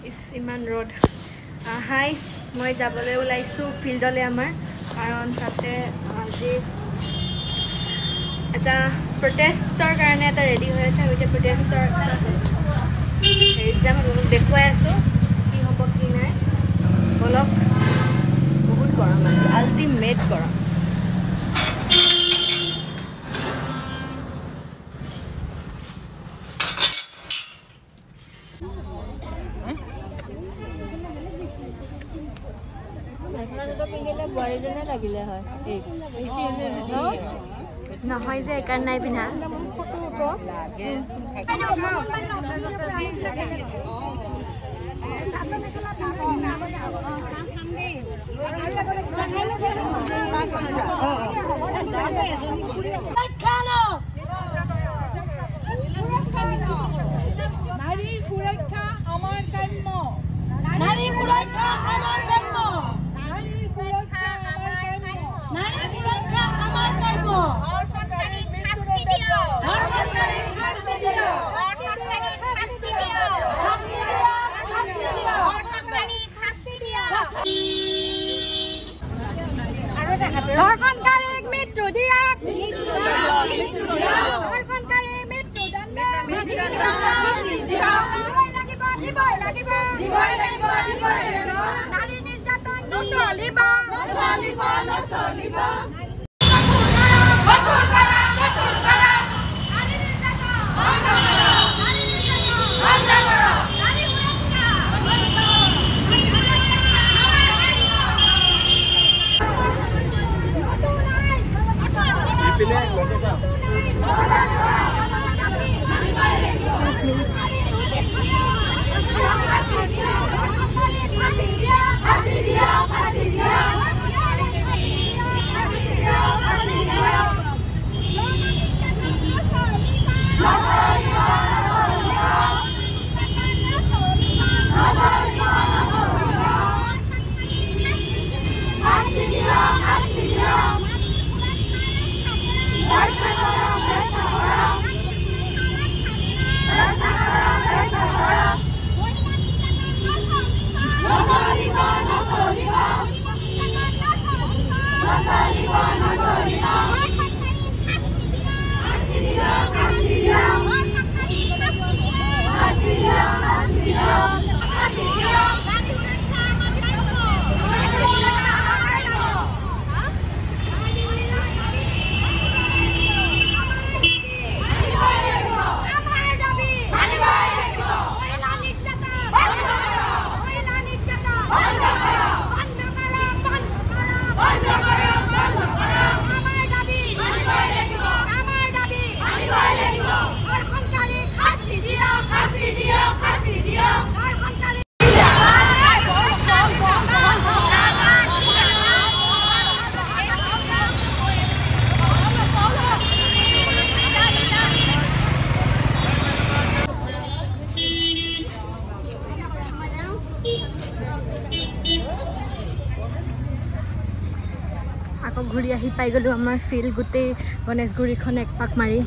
ইমান ৰ'দ হাই মই যাবলৈ ওলাইছোঁ ফিল্ডলৈ আমাৰ কাৰণ তাতে আজি এটা প্ৰটেষ্টৰ কাৰণে এটা ৰেডি হৈ আছে আৰু এতিয়া প্ৰটেষ্টৰ হেৰিত যাম দেখুৱাই আছোঁ কি হ'ব কি নাই বলক বহুত গৰম আছে আল্টিমেট গৰম বুঢ়ীজনে লাগিলে হয় নহয় যে একাৰ নাই পিন্ধা নাৰী সুৰক্ষা আমাৰ কাম্য নাৰী সুৰক্ষা আমাৰ কাম্য ধৰ্ষণকাৰীক মৃত্যু দিয়ক ধৰ্ষণকাৰীক মৃত্যু দণ্ড নাৰী নিৰ্যাতন নচলিব নচলিব নচলিব আকৌ ঘূৰি আহি পাই গ'লোঁ আমাৰ ফিল্ড গোটেই গণেশগুৰিখন এক পাক মাৰি